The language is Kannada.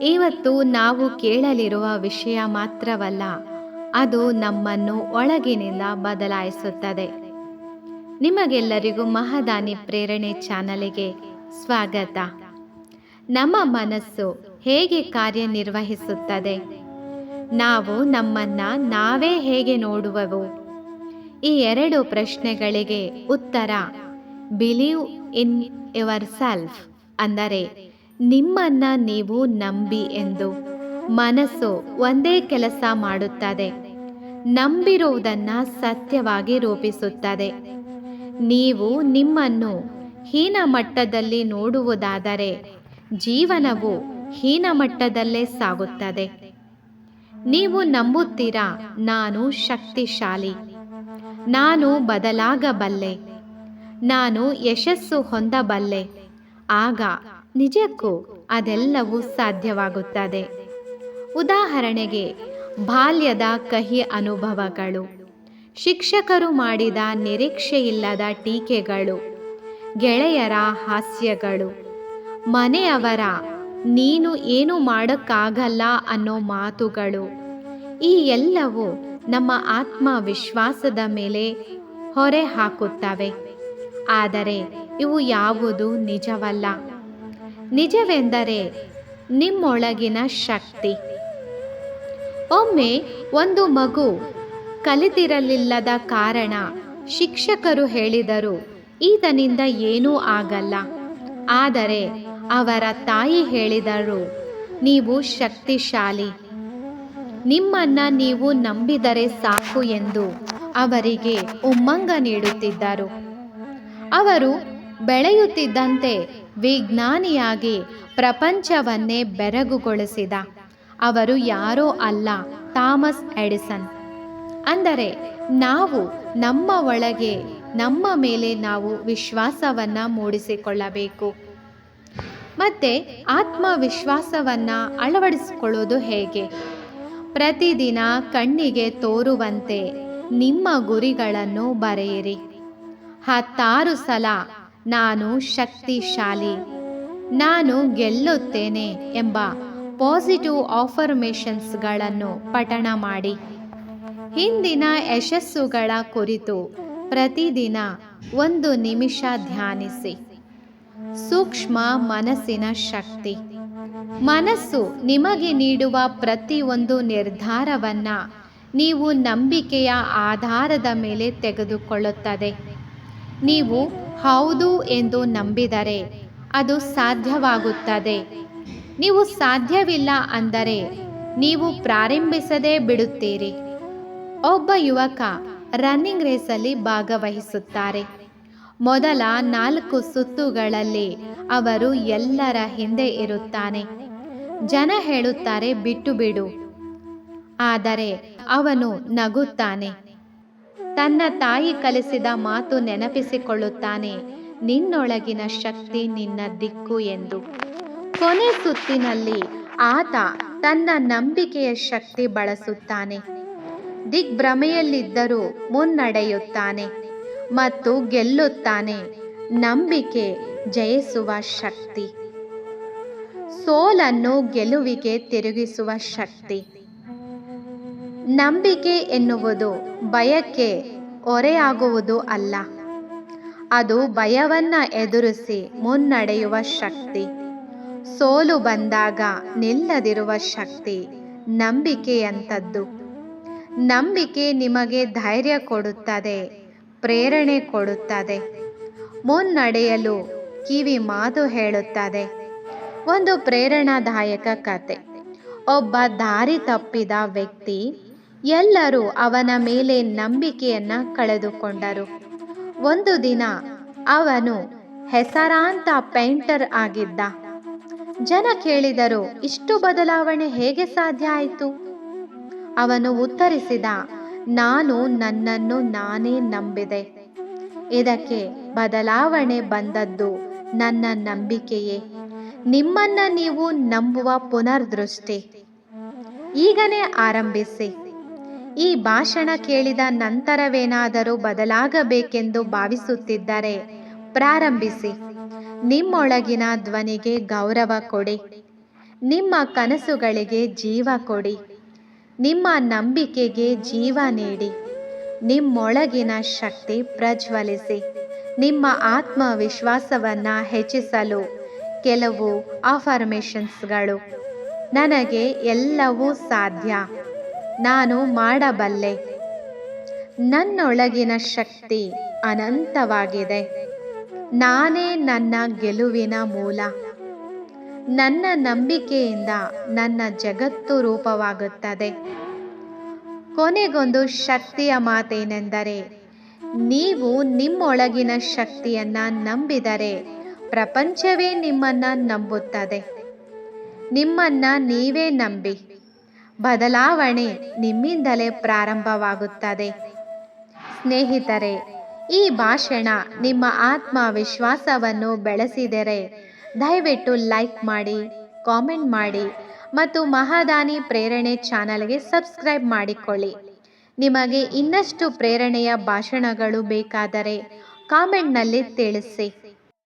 ಇವತ್ತು ನಾವು ಕೇಳಲಿರುವ ವಿಷಯ ಮಾತ್ರವಲ್ಲ, ಅದು ನಮ್ಮನ್ನು ಒಳಗಿನಿಂದ ಬದಲಾಯಿಸುತ್ತದೆ. ನಿಮಗೆಲ್ಲರಿಗೂ ಮಹಾದಾನಿ ಪ್ರೇರಣೆ ಚಾನಲಿಗೆ ಸ್ವಾಗತ. ನಮ್ಮ ಮನಸ್ಸು ಹೇಗೆ ಕಾರ್ಯನಿರ್ವಹಿಸುತ್ತದೆ? ನಾವು ನಮ್ಮನ್ನ ನಾವೇ ಹೇಗೆ ನೋಡುವೆವು? ಈ ಎರಡು ಪ್ರಶ್ನೆಗಳಿಗೆ ಉತ್ತರ ಬಿಲೀವ್ ಇನ್ ಯುವರ್ ಸೆಲ್ಫ್, ಅಂದರೆ ನಿಮ್ಮನ್ನ ನೀವು ನಂಬಿ ಎಂದು. ಮನಸ್ಸು ಒಂದೇ ಕೆಲಸ ಮಾಡುತ್ತದೆ, ನಂಬಿರುವುದನ್ನು ಸತ್ಯವಾಗಿ ರೂಪಿಸುತ್ತದೆ. ನೀವು ನಿಮ್ಮನ್ನು ಹೀನ ಮಟ್ಟದಲ್ಲಿ ನೋಡುವುದಾದರೆ ಜೀವನವು ಹೀನ ಮಟ್ಟದಲ್ಲೇ ಸಾಗುತ್ತದೆ. ನೀವು ನಂಬುತ್ತೀರಾ, ನಾನು ಶಕ್ತಿಶಾಲಿ, ನಾನು ಬದಲಾಗಬಲ್ಲೆ, ನಾನು ಯಶಸ್ಸು ಹೊಂದಬಲ್ಲೆ, ಆಗ ನಿಜಕ್ಕೂ ಅದೆಲ್ಲವೂ ಸಾಧ್ಯವಾಗುತ್ತದೆ. ಉದಾಹರಣೆಗೆ, ಬಾಲ್ಯದ ಕಹಿ ಅನುಭವಗಳು, ಶಿಕ್ಷಕರು ಮಾಡಿದ ನಿರೀಕ್ಷೆಯಿಲ್ಲದ ಟೀಕೆಗಳು, ಗೆಳೆಯರ ಹಾಸ್ಯಗಳು, ಮನೆಯವರ ನೀನು ಏನು ಮಾಡೋಕ್ಕಾಗಲ್ಲ ಅನ್ನೋ ಮಾತುಗಳು, ಈ ಎಲ್ಲವೂ ನಮ್ಮ ಆತ್ಮವಿಶ್ವಾಸದ ಮೇಲೆ ಹೊರೆ ಹಾಕುತ್ತವೆ. ಆದರೆ ಇವು ಯಾವುದೂ ನಿಜವಲ್ಲ. ನಿಜವೆಂದರೆ ನಿಮ್ಮೊಳಗಿನ ಶಕ್ತಿ. ಒಮ್ಮೆ ಒಂದು ಮಗು ಕಲಿತಿರಲಿಲ್ಲದ ಕಾರಣ ಶಿಕ್ಷಕರು ಹೇಳಿದರು, ಈತನಿಂದ ಏನೂ ಆಗಲ್ಲ. ಆದರೆ ಅವರ ತಾಯಿ ಹೇಳಿದರು, ನೀವು ಶಕ್ತಿಶಾಲಿ, ನಿಮ್ಮನ್ನ ನೀವು ನಂಬಿದರೆ ಸಾಕು ಎಂದು ಅವರಿಗೆ ಉಮ್ಮಂಗ ನೀಡುತ್ತಿದ್ದರು. ಅವರು ಬೆಳೆಯುತ್ತಿದ್ದಂತೆ ವಿಜ್ಞಾನಿಯಾಗಿ ಪ್ರಪಂಚವನ್ನೇ ಬೆರಗುಗೊಳಿಸಿದ ಅವರು ಯಾರೋ ಅಲ್ಲ, ಥಾಮಸ್ ಎಡಿಸನ್. ಅಂದರೆ ನಾವು ನಮ್ಮ ಒಳಗೆ ನಮ್ಮ ಮೇಲೆ ನಾವು ವಿಶ್ವಾಸವನ್ನು ಮೂಡಿಸಿಕೊಳ್ಳಬೇಕು. ಮತ್ತೆ ಆತ್ಮವಿಶ್ವಾಸವನ್ನು ಅಳವಡಿಸಿಕೊಳ್ಳುವುದು ಹೇಗೆ? ಪ್ರತಿದಿನ ಕಣ್ಣಿಗೆ ತೋರುವಂತೆ ನಿಮ್ಮ ಗುರಿಗಳನ್ನು ಬರೆಯಿರಿ. 16 ಸಲ ನಾನು ಶಕ್ತಿಶಾಲಿ, ನಾನು ಗೆಲ್ಲುತ್ತೇನೆ ಎಂಬ ಪಾಸಿಟಿವ್ ಅಫರ್ಮೇಷನ್ಸ್ಗಳನ್ನು ಪಠಣ ಮಾಡಿ. ಹಿಂದಿನ ಯಶಸ್ಸುಗಳ ಕುರಿತು ಪ್ರತಿದಿನ 1 ನಿಮಿಷ ಧ್ಯಾನಿಸಿ. ಸೂಕ್ಷ್ಮ ಮನಸ್ಸಿನ ಶಕ್ತಿ. ಮನಸ್ಸು ನಿಮಗೆ ನೀಡುವ ಪ್ರತಿಯೊಂದು ನಿರ್ಧಾರವನ್ನು ನೀವು ನಂಬಿಕೆಯ ಆಧಾರದ ಮೇಲೆ ತೆಗೆದುಕೊಳ್ಳುತ್ತದೆ. ನೀವು ಹೌದು ಎಂದು ನಂಬಿದರೆ ಅದು ಸಾಧ್ಯವಾಗುತ್ತದೆ. ನೀವು ಸಾಧ್ಯವಿಲ್ಲ ಅಂದರೆ ನೀವು ಪ್ರಾರಂಭಿಸದೇ ಬಿಡುತ್ತೀರಿ. ಒಬ್ಬ ಯುವಕ ರನ್ನಿಂಗ್ ರೇಸಲ್ಲಿ ಭಾಗವಹಿಸುತ್ತಾರೆ. ಮೊದಲ 4 ಸುತ್ತುಗಳಲ್ಲಿ ಅವರು ಎಲ್ಲರ ಹಿಂದೆ ಇರುತ್ತಾನೆ. ಜನ ಹೇಳುತ್ತಾರೆ, ಬಿಟ್ಟು ಬಿಡು. ಆದರೆ ಅವನು ನಗುತ್ತಾನೆ. ತನ್ನ ತಾಯಿ ಕಲಿಸಿದ ಮಾತು ನೆನಪಿಸಿಕೊಳ್ಳುತ್ತಾನೆ, ನಿನ್ನೊಳಗಿನ ಶಕ್ತಿ ನಿನ್ನ ದಿಕ್ಕು ಎಂದು. ಕೊನೆ ಸುತ್ತಿನಲ್ಲಿ ಆತ ತನ್ನ ನಂಬಿಕೆಯ ಶಕ್ತಿ ಬಳಸುತ್ತಾನೆ. ದಿಗ್ಭ್ರಮೆಯಲ್ಲಿದ್ದರೂ ಮುನ್ನಡೆಯುತ್ತಾನೆ ಮತ್ತು ಗೆಲ್ಲುತ್ತಾನೆ. ನಂಬಿಕೆ ಜಯಿಸುವ ಶಕ್ತಿ. ಸೋಲನ್ನು ಗೆಲುವಿಗೆ ತಿರುಗಿಸುವ ಶಕ್ತಿ. ನಂಬಿಕೆ ಎನ್ನುವುದು ಭಯಕ್ಕೆ ಹೊರೆಯಾಗುವುದು ಅಲ್ಲ, ಅದು ಭಯವನ್ನ ಎದುರಿಸಿ ಮುನ್ನಡೆಯುವ ಶಕ್ತಿ. ಸೋಲು ಬಂದಾಗ ನಿಲ್ಲದಿರುವ ಶಕ್ತಿ ನಂಬಿಕೆಯಂಥದ್ದು. ನಂಬಿಕೆ ನಿಮಗೆ ಧೈರ್ಯ ಕೊಡುತ್ತದೆ, ಪ್ರೇರಣೆ ಕೊಡುತ್ತದೆ, ಮುನ್ನಡೆಯಲು ಕಿವಿ ಮಾತು ಹೇಳುತ್ತದೆ. ಒಂದು ಪ್ರೇರಣಾದಾಯಕ ಕತೆ. ಒಬ್ಬ ದಾರಿ ತಪ್ಪಿದ ವ್ಯಕ್ತಿ, ಎಲ್ಲರೂ ಅವನ ಮೇಲೆ ನಂಬಿಕೆಯನ್ನ ಕಳೆದುಕೊಂಡರು. ಒಂದು ದಿನ ಅವನು ಹೆಸರಾಂತ ಪೇಂಟರ್ ಆಗಿದ್ದ. ಜನ ಕೇಳಿದರು, ಇಷ್ಟು ಬದಲಾವಣೆ ಹೇಗೆ ಸಾಧ್ಯ ಆಯಿತು? ಅವನು ಉತ್ತರಿಸಿದ, ನಾನು ನನ್ನನ್ನು ನಾನೇ ನಂಬಿದೆ. ಇದಕ್ಕೆ ಬದಲಾವಣೆ ಬಂದದ್ದು ನನ್ನ ನಂಬಿಕೆಯೇ. ನಿಮ್ಮನ್ನ ನೀವು ನಂಬುವ ಪುನರ್ದೃಷ್ಟಿ ಈಗನೇ ಆರಂಭಿಸಿ. ಈ ಭಾಷಣ ಕೇಳಿದ ನಂತರವೇನಾದರೂ ಬದಲಾಗಬೇಕೆಂದು ಭಾವಿಸುತ್ತಿದ್ದರೆ ಪ್ರಾರಂಭಿಸಿ. ನಿಮ್ಮೊಳಗಿನ ಧ್ವನಿಗೆ ಗೌರವ ಕೊಡಿ. ನಿಮ್ಮ ಕನಸುಗಳಿಗೆ ಜೀವ ಕೊಡಿ. ನಿಮ್ಮ ನಂಬಿಕೆಗೆ ಜೀವ ನೀಡಿ. ನಿಮ್ಮೊಳಗಿನ ಶಕ್ತಿ ಪ್ರಜ್ವಲಿಸಿ. ನಿಮ್ಮ ಆತ್ಮವಿಶ್ವಾಸವನ್ನು ಹೆಚ್ಚಿಸಲು ಕೆಲವು ಅಫರ್ಮೇಷನ್ಸ್ಗಳು. ನನಗೆ ಎಲ್ಲವೂ ಸಾಧ್ಯ. ನಾನು ಮಾಡಬಲ್ಲೆ. ನನ್ನೊಳಗಿನ ಶಕ್ತಿ ಅನಂತವಾಗಿದೆ. ನಾನೇ ನನ್ನ ಗೆಲುವಿನ ಮೂಲ. ನನ್ನ ನಂಬಿಕೆಯಿಂದ ನನ್ನ ಜಗತ್ತು ರೂಪವಾಗುತ್ತದೆ. ಕೊನೆಗೊಂದು ಶಕ್ತಿಯ ಮಾತೇನೆಂದರೆ, ನೀವು ನಿಮ್ಮೊಳಗಿನ ಶಕ್ತಿಯನ್ನು ನಂಬಿದರೆ ಪ್ರಪಂಚವೇ ನಿಮ್ಮನ್ನು ನಂಬುತ್ತದೆ. ನಿಮ್ಮನ್ನು ನೀವೇ ನಂಬಿ. ಬದಲಾವಣೆ ನಿಮ್ಮಿಂದಲೇ ಪ್ರಾರಂಭವಾಗುತ್ತದೆ. ಸ್ನೇಹಿತರೆ, ಈ ಭಾಷಣ ನಿಮ್ಮ ಆತ್ಮವಿಶ್ವಾಸವನ್ನು ಬೆಳೆಸಿದರೆ ದಯವಿಟ್ಟು ಲೈಕ್ ಮಾಡಿ, ಕಾಮೆಂಟ್ ಮಾಡಿ ಮತ್ತು ಮಹಾದಾನಿ ಪ್ರೇರಣೆ ಚಾನಲ್ಗೆ ಸಬ್ಸ್ಕ್ರೈಬ್ ಮಾಡಿಕೊಳ್ಳಿ. ನಿಮಗೆ ಇನ್ನಷ್ಟು ಪ್ರೇರಣೆಯ ಭಾಷಣಗಳು ಬೇಕಾದರೆ ಕಾಮೆಂಟ್ನಲ್ಲಿ ತಿಳಿಸಿ.